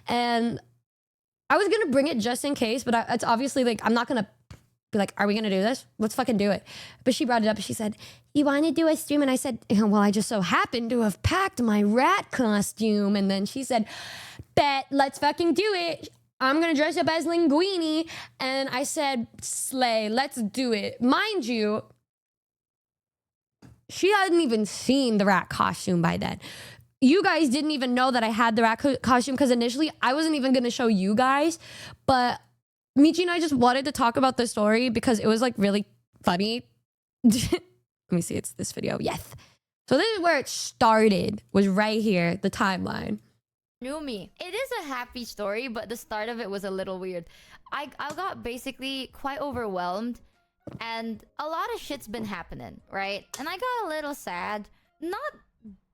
And I was gonna bring it just in case, but it's obviously like, I'm not gonna be like, are we gonna do this? Let's fucking do it. But she brought it up and she said, you wanna do a stream? And I said, well, I just so happened to have packed my rat costume. And then she said, bet, let's fucking do it. I'm gonna dress up as Linguini. And I said, slay, let's do it. Mind you, she hadn't even seen the rat costume by then. You guys didn't even know that I had the rat costume because initially I wasn't even gonna show you guys, but Michi and I just wanted to talk about the story because it was like really funny. Let me see, it's this video, yes. So this is where it started, was right here, the timeline. Numi. It is a happy story, but the start of it was a little weird. I got basically quite overwhelmed and a lot of shit's been happening, right? And I got a little sad, not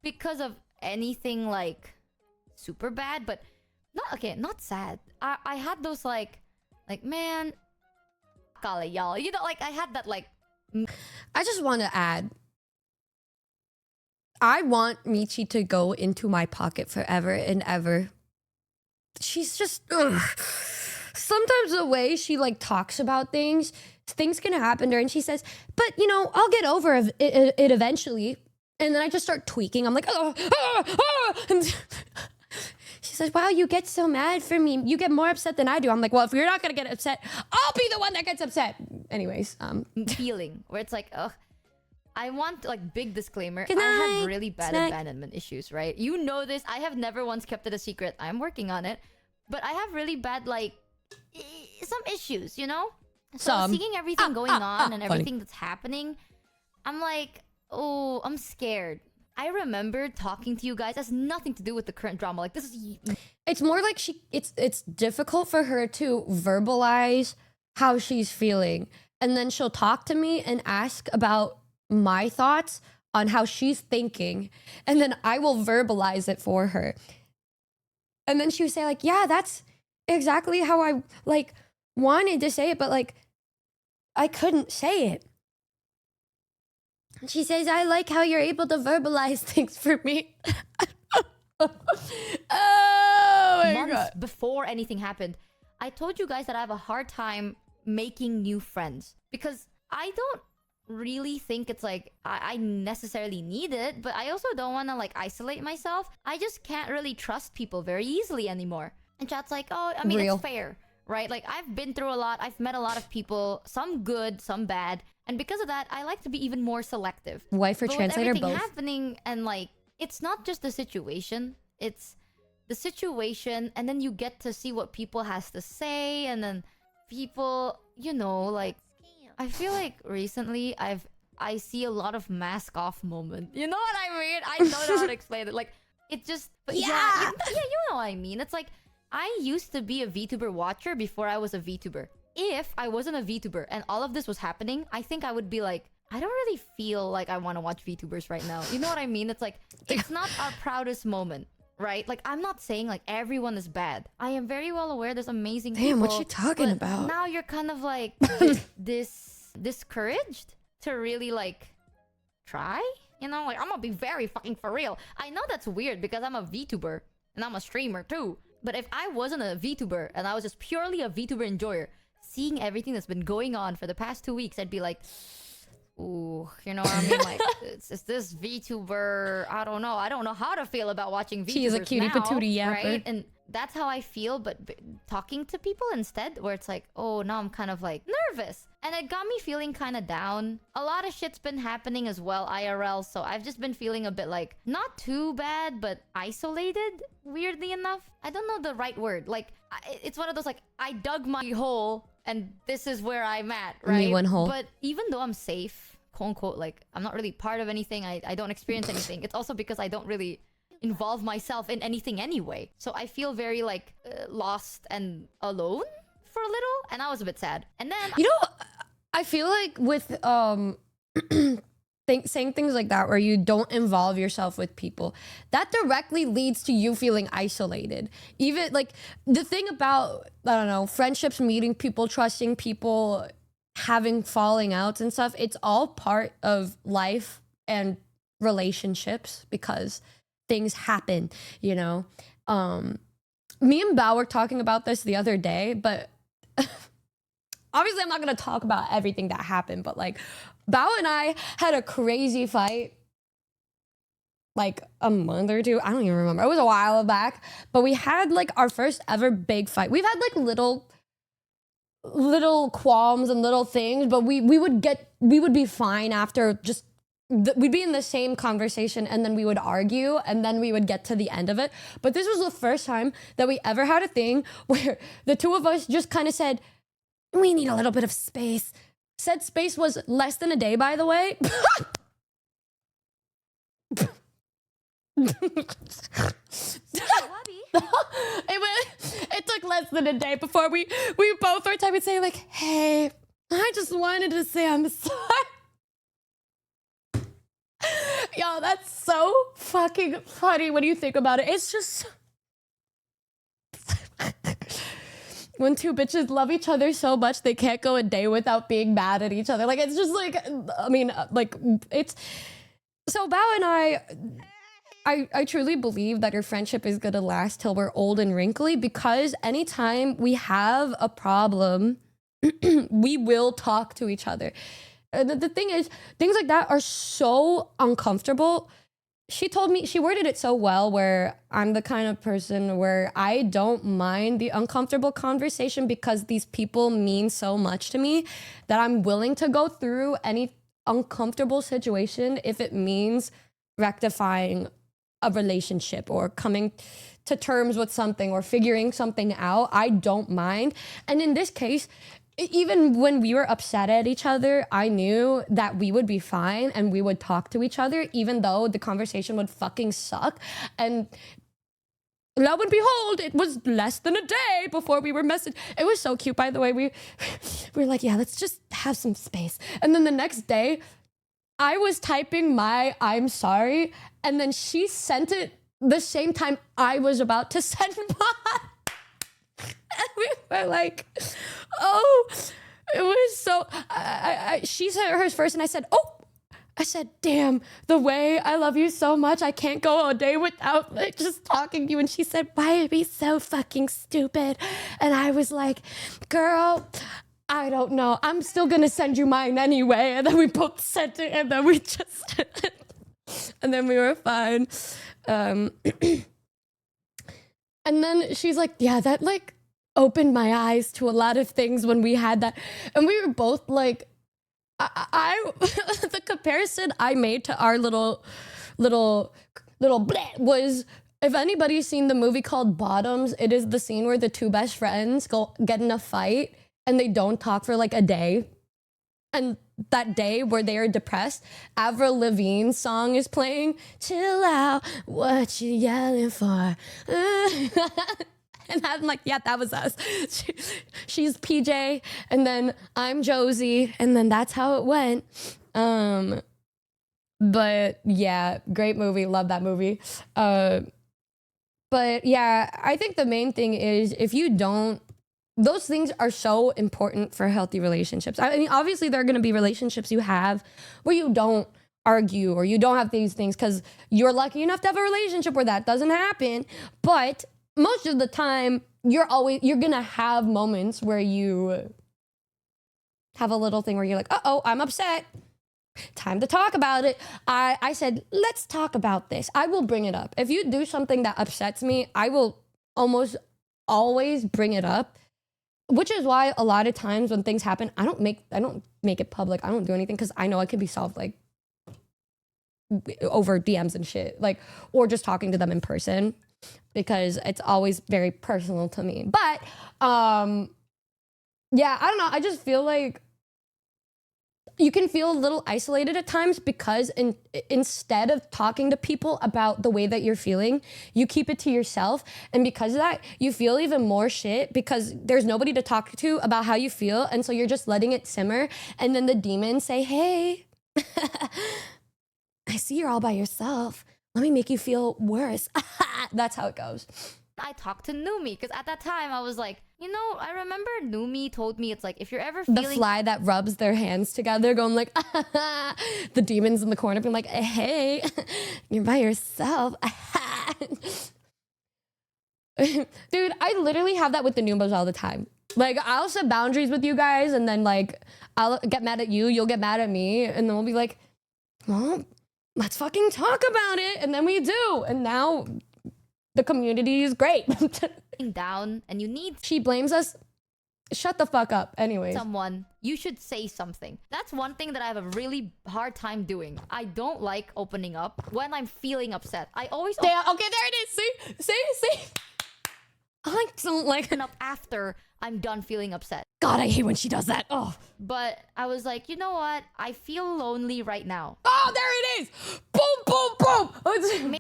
because of anything like super bad, but not sad. I had those like man, kala y'all, you know, like I had that like. I just want to add, I want Michi to go into my pocket forever and ever. She's just, ugh. Sometimes the way she like talks about things can happen to her and she says, but you know, I'll get over it eventually. And then I just start tweaking. I'm like, and she says, wow, you get so mad for me. You get more upset than I do. I'm like, well, if you're not gonna get upset, I'll be the one that gets upset. Anyways, feeling where it's like, ugh. I want like big disclaimer. Good night. I have really bad abandonment issues, right? You know this. I have never once kept it a secret. I'm working on it, but I have really bad like some issues, you know. So seeing everything going on and everything that's happening, I'm like, oh, I'm scared. I remember talking to you guys. Has nothing to do with the current drama. Like this is. It's more like it's difficult for her to verbalize how she's feeling, and then she'll talk to me and ask about my thoughts on how she's thinking, and then I will verbalize it for her. And then she would say like, yeah, that's exactly how I like wanted to say it, but like I couldn't say it. And she says, I like how you're able to verbalize things for me. Oh my months God. before anything happened, I told you guys that I have a hard time making new friends because I don't really think it's like I necessarily need it, but I also don't want to like isolate myself. I just can't really trust people very easily anymore. And chat's like, oh, I mean, it's fair, right? Like I've been through a lot. I've met a lot of people, some good, some bad. And because of that, I like to be even more selective. Wife or translator, with everything both. happening and like, it's not just the situation. It's the situation, and then you get to see what people has to say, and then people, you know, like I feel like recently I see a lot of mask off moment. You know what I mean? I don't know how to explain it. Like it just, but yeah, you know what I mean. It's like I used to be a VTuber watcher before I was a VTuber. If I wasn't a VTuber and all of this was happening, I think I would be like, I don't really feel like I want to watch VTubers right now. You know what I mean? It's like, it's not our proudest moment, right? Like, I'm not saying like everyone is bad. I am very well aware there's amazing people. Damn, what you talking about? Now you're kind of like discouraged to really like try? You know, like I'm gonna be very fucking for real. I know that's weird because I'm a VTuber and I'm a streamer too. But if I wasn't a VTuber and I was just purely a VTuber enjoyer, seeing everything that's been going on for the past 2 weeks, I'd be like, ooh, you know what I mean? Like, is this VTuber? I don't know. I don't know how to feel about watching VTubers. She is a cutie now, patootie yapper. right? And that's how I feel, but talking to people instead, where it's like, oh, now I'm kind of like nervous. And it got me feeling kind of down. A lot of shit's been happening as well, IRL. So I've just been feeling a bit like, not too bad, but isolated, weirdly enough. I don't know the right word. Like, it's one of those, like, I dug my hole and this is where I'm at, right? Me one hole. But even though I'm safe, quote unquote, like, I'm not really part of anything. I don't experience anything. It's also because I don't really involve myself in anything anyway. So I feel very like lost and alone for a little, and I was a bit sad. And then you know, I feel like with saying things like that where you don't involve yourself with people, that directly leads to you feeling isolated. Even like the thing about, I don't know, friendships, meeting people, trusting people, having falling outs and stuff, it's all part of life and relationships because things happen, you know. me and Bao were talking about this the other day, but obviously I'm not gonna talk about everything that happened, but like Bao and I had a crazy fight like a month or two. I don't even remember. It was a while back, but we had like our first ever big fight. We've had like little qualms and little things, but we would be fine after just we'd be in the same conversation and then we would argue and then we would get to the end of it. But this was the first time that we ever had a thing where the two of us just kind of said, we need a little bit of space. Said space was less than a day, by the way. It took less than a day before we both were typing saying like, hey, I just wanted to say I'm sorry. Yo, that's so fucking funny when you think about it. It's just when two bitches love each other so much they can't go a day without being mad at each other. Like, it's just like, I mean, like, it's so Bao and I truly believe that our friendship is gonna last till we're old and wrinkly, because anytime we have a problem, we will talk to each other. The thing is, things like that are so uncomfortable. She told me, she worded it so well, where I'm the kind of person where I don't mind the uncomfortable conversation because these people mean so much to me that I'm willing to go through any uncomfortable situation if it means rectifying a relationship or coming to terms with something or figuring something out. I don't mind. And in this case, even when we were upset at each other, I knew that we would be fine and we would talk to each other, even though the conversation would fucking suck. And lo and behold, it was less than a day before we were messaging. It was so cute, by the way. We were like, yeah, let's just have some space. And then the next day, I was typing my I'm sorry, and then she sent it the same time I was about to send mine. And we were like, oh, it was so, she said hers first and I said, oh, I said, damn, the way I love you so much, I can't go a day without like just talking to you. And she said, why are we so fucking stupid? And I was like, girl, I don't know. I'm still gonna send you mine anyway. And then we both sent it and then we just, and then we were fine. And then she's like, yeah, that like opened my eyes to a lot of things when we had that. And we were both like, I the comparison I made to our little bleh was, if anybody's seen the movie called Bottoms, it is the scene where the two best friends get in a fight and they don't talk for like a day. And that day where they are depressed, Avril Lavigne's song is playing. Chill out, what you yelling for? And I'm like, yeah, that was us. She's PJ, and then I'm Josie, and then that's how it went. But yeah, great movie. Love that movie. But yeah, I think the main thing is if you don't, those things are so important for healthy relationships. I mean, obviously there are going to be relationships you have where you don't argue or you don't have these things because you're lucky enough to have a relationship where that doesn't happen. But most of the time, you're gonna have moments where you have a little thing where you're like, uh-oh, I'm upset. Time to talk about it. I said, let's talk about this. I will bring it up. If you do something that upsets me, I will almost always bring it up, which is why a lot of times when things happen, I don't make it public. I don't do anything because I know it can be solved like over DMs and shit, like, or just talking to them in person, because it's always very personal to me. But yeah, I don't know. I just feel like you can feel a little isolated at times because instead of talking to people about the way that you're feeling, you keep it to yourself. And because of that, you feel even more shit because there's nobody to talk to about how you feel. And so you're just letting it simmer. And then the demons say, hey, I see you're all by yourself. Let me make you feel worse. That's how it goes. I talked to Numi because at that time I was like, you know, I remember Numi told me it's like if you're ever feeling the fly that rubs their hands together, going like, the demons in the corner being like, hey, you're by yourself. Dude, I literally have that with the Noombas all the time. Like, I'll set boundaries with you guys, and then like I'll get mad at you, you'll get mad at me, and then we'll be like, well, let's fucking talk about it. And then we do. And now the community is great. Down and you need She blames us. Shut the fuck up. Anyways. someone, you should say something. That's one thing that I have a really hard time doing. I don't like opening up when I'm feeling upset. I always Damn, okay, there it is. See? I don't like open up after I'm done feeling upset. God, I hate when she does that. Oh. But I was like, you know what? I feel lonely right now. Oh, there it is. Boom, boom, boom.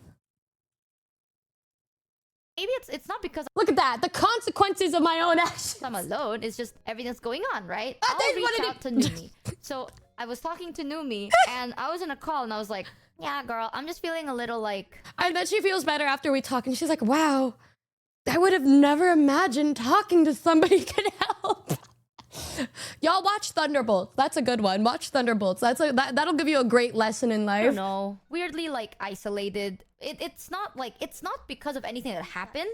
Maybe it's not because Look at that. The consequences of my own actions. I'm alone. It's just everything's going on, right? That I'll is what reach it out to Numi. So I was talking to Numi and I was in a call and I was like, yeah, girl, I'm just feeling a little like... I bet she feels better after we talk. And she's like, wow, I would have never imagined talking to somebody could help. Y'all watch Thunderbolts. That's a good one. Watch Thunderbolts. That'll give you a great lesson in life. I don't know. Weirdly like isolated. It's not because of anything that happened.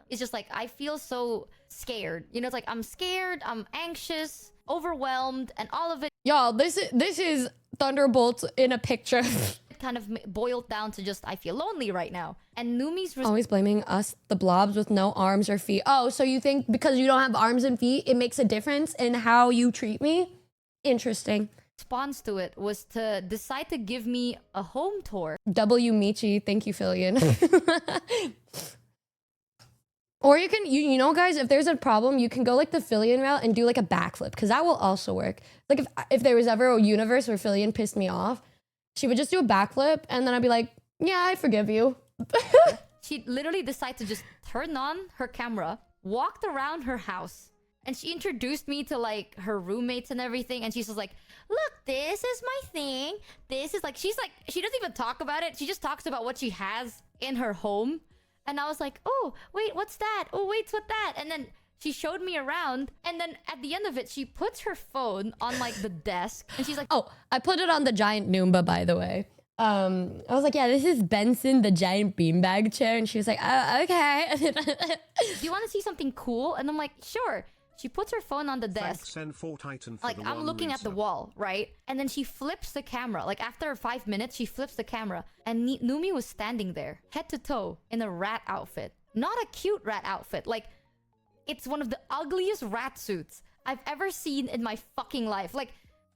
It's just like I feel so scared. You know, it's like I'm scared, I'm anxious, overwhelmed, and all of it Y'all, this is Thunderbolts in a picture. kind of boiled down to just I feel lonely right now. And Numi's Always blaming us, the blobs with no arms or feet. Oh, so you think because you don't have arms and feet, it makes a difference in how you treat me? Interesting. response to it was to decide to give me a home tour. W Michi, thank you, Fillion. Or you can, you know, guys, if there's a problem, you can go like the Fillion route and do like a backflip, because that will also work. Like if there was ever a universe where Fillion pissed me off, she would just do a backflip, and then I'd be like, yeah, I forgive you. She literally decided to just turn on her camera, walked around her house, and she introduced me to like her roommates and everything. And she's just like, look, this is my thing. This is like, she's like, she doesn't even talk about it. She just talks about what she has in her home. And I was like, oh, wait, what's that? Oh, wait, what's that? And then she showed me around. And then at the end of it, she puts her phone on like the desk. And she's like, oh, I put it on the giant Noomba, by the way. I was like, yeah, this is Benson, the giant beanbag chair. And she was like, oh, okay. do you want to see something cool? And I'm like, sure. She puts her phone on the desk. Like, I'm looking at the wall, right? And then she flips the camera. Like, after 5 minutes, she flips the camera. And Numi was standing there, head to toe, in a rat outfit. Not a cute rat outfit. Like, it's one of the ugliest rat suits I've ever seen in my fucking life. Like,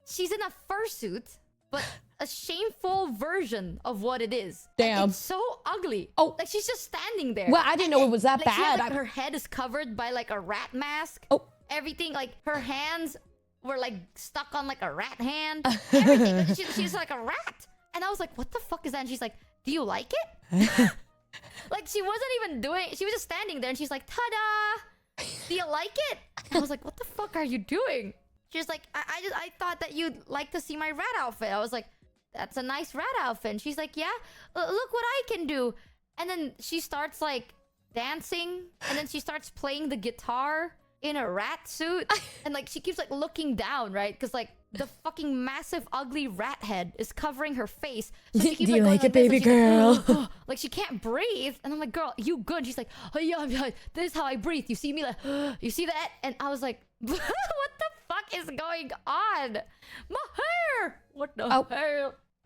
she's in a fursuit, but a shameful version of what it is. Damn. And it's so ugly. Oh. Like, she's just standing there. Well, I didn't know it was that Like, she has, bad. like, her head is covered by like a rat mask. Oh. Everything, like her hands were like stuck on like a rat hand. Everything. She's like a rat. And I was like, what the fuck is that? And she's like, do you like it? Like, she wasn't even doing, she was just standing there and she's like, ta-da! Do you like it? And I was like, what the fuck are you doing? She's like, I thought that you'd like to see my rat outfit. I was like, that's a nice rat outfit. And she's like, yeah, look what I can do. And then she starts like dancing, and then she starts playing the guitar in a rat suit. And like she keeps like looking down, right? Because like the fucking massive ugly rat head is covering her face. So she keeps, do you like it, this, baby like, girl? like she can't breathe. And I'm like, girl, you good? And she's like, oh yeah, this is how I breathe. You see me like, you see that? And I was like, what the fuck is going on? My hair! What the hell?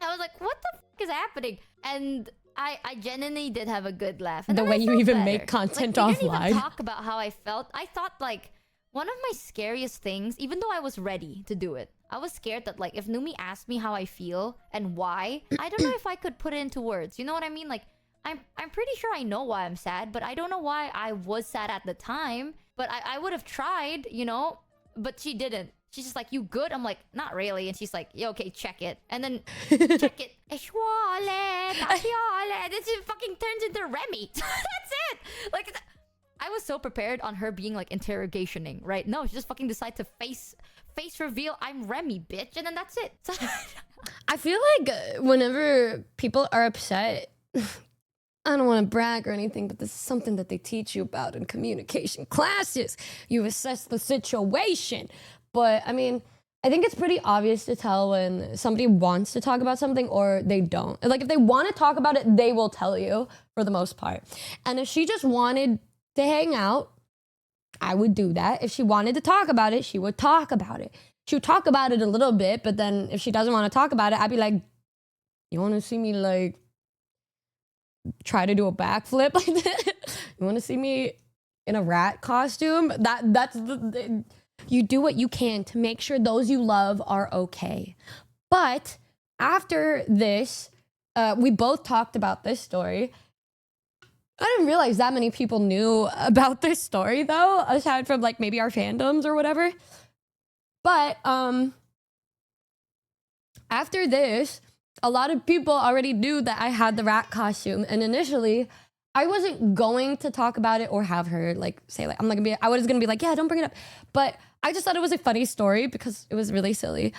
I was like, what the fuck is happening? And I genuinely did have a good laugh. And The then way I you felt even better. make content like, we didn't offline. even talk about how I felt. I thought like one of my scariest things, even though I was ready to do it, I was scared that like if Numi asked me how I feel and why, I don't know if I could put it into words. You know what I mean? Like I'm pretty sure I know why I'm sad, but I don't know why I was sad at the time. But I would have tried, you know, but she didn't. She's just like, you good? I'm like, not really. And she's like, yeah, okay, check it. And then check it. And then she fucking turns into Remy. That's it. Like, I was so prepared on her being like interrogationing, right? No, she just fucking decided to face reveal, I'm Remy, bitch. And then that's it. I feel like whenever people are upset, I don't want to brag or anything, but this is something that they teach you about in communication classes. You assess the situation. But I mean, I think it's pretty obvious to tell when somebody wants to talk about something or they don't. Like if they want to talk about it, they will tell you for the most part. And if she just wanted to hang out, I would do that. If she wanted to talk about it, she would talk about it. She would talk about it a little bit, but then if she doesn't want to talk about it, I'd be like, you want to see me like try to do a backflip like that? You want to see me in a rat costume? That's you do what you can to make sure those you love are okay. But after this, we both talked about this story. I didn't realize that many people knew about this story though, aside from like maybe our fandoms or whatever. But after this, a lot of people already knew that I had the rat costume, and initially I wasn't going to talk about it or have her like say like I was gonna be like, yeah, don't bring it up. But I just thought it was a funny story because it was really silly.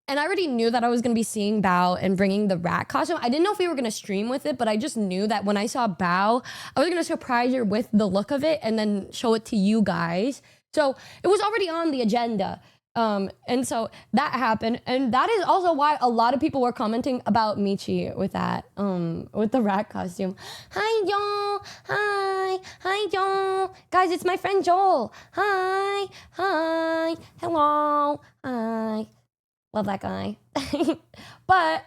And I already knew that I was going to be seeing Bao and bringing the rat costume. I didn't know if we were going to stream with it, but I just knew that when I saw Bao, I was going to surprise her with the look of it and then show it to you guys. So it was already on the agenda. And so that happened. And that is also why a lot of people were commenting about Michi with that, with the rat costume. Hi, Joel. Hi. Hi, Joel. Guys, it's my friend Joel. Hi. Hi. Hello. Hi. Love that guy. But